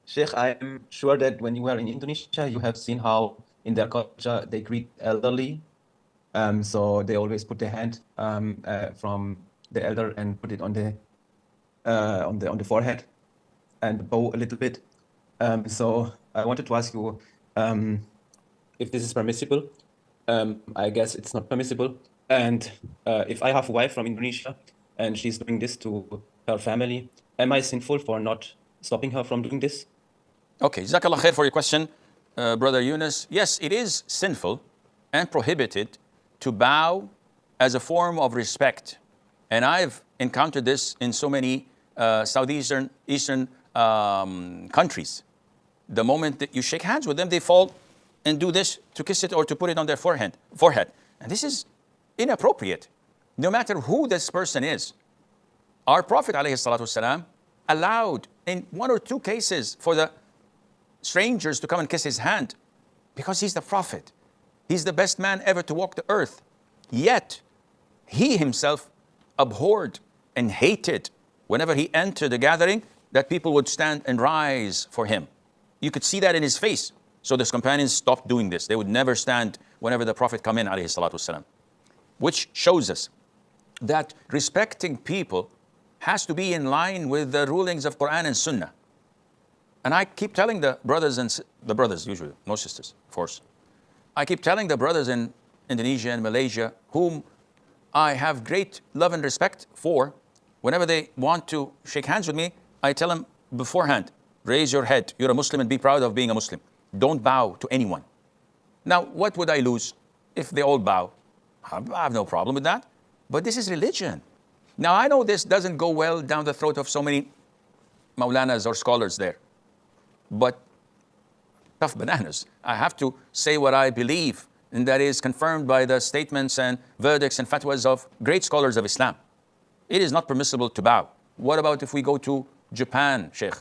Sheikh, I am sure that when you were in Indonesia, you have seen how in their culture they greet elderly. So they always put their hand from the elder and put it on the forehead and bow a little bit. So I wanted to ask you if this is permissible. I guess it's not permissible. And if I have a wife from Indonesia and she's doing this to her family, am I sinful for not stopping her from doing this? Okay, Jazakallah khair for your question, Brother Yunus. Yes, it is sinful and prohibited to bow as a form of respect. And I've encountered this in so many Southeastern countries. The moment that you shake hands with them, they fall and do this to kiss it or to put it on their forehead. And this is inappropriate, no matter who this person is. Our Prophet ﷺ allowed in 1 or 2 cases for the strangers to come and kiss his hand because he's the Prophet. He's the best man ever to walk the earth. Yet, he himself abhorred and hated whenever he entered a gathering that people would stand and rise for him. You could see that in his face. So his companions stopped doing this. They would never stand whenever the Prophet come in, alayhi salatu wasalam. Which shows us that respecting people has to be in line with the rulings of Qur'an and Sunnah. And I keep telling the brothers usually, no sisters, of course. I keep telling the brothers in Indonesia and Malaysia, whom I have great love and respect for, whenever they want to shake hands with me, I tell them beforehand, raise your head. You're a Muslim and be proud of being a Muslim. Don't bow to anyone. Now, what would I lose if they all bow? I have no problem with that. But this is religion. Now, I know this doesn't go well down the throat of so many Maulanas or scholars there. But tough bananas. I have to say what I believe, and that is confirmed by the statements and verdicts and fatwas of great scholars of Islam. It is not permissible to bow. What about if we go to Japan, Sheikh?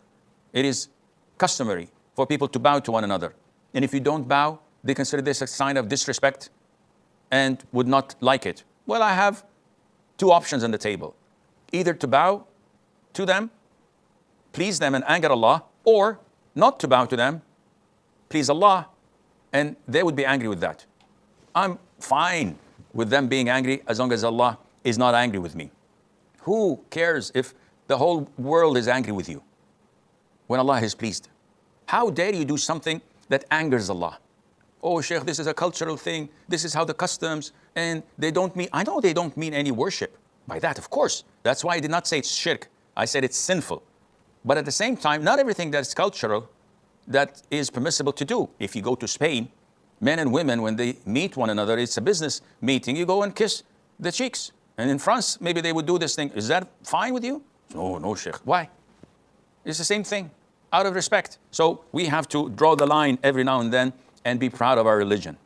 It is customary for people to bow to one another. And if you don't bow, they consider this a sign of disrespect and would not like it. Well, I have 2 options on the table. Either to bow to them, please them and anger Allah, or not to bow to them, please Allah, and they would be angry with that. I'm fine with them being angry as long as Allah is not angry with me. Who cares if the whole world is angry with you when Allah is pleased? How dare you do something that angers Allah? Oh, Sheikh, this is a cultural thing. This is how the customs, and they don't mean, I know they don't mean any worship by that, of course. That's why I did not say it's shirk. I said it's sinful. But at the same time, not everything that's cultural, that is permissible to do. If you go to Spain, men and women, when they meet one another, it's a business meeting, you go and kiss the cheeks. And in France, maybe they would do this thing. Is that fine with you? No, no, Sheikh. Why? It's the same thing, out of respect. So we have to draw the line every now and then and be proud of our religion.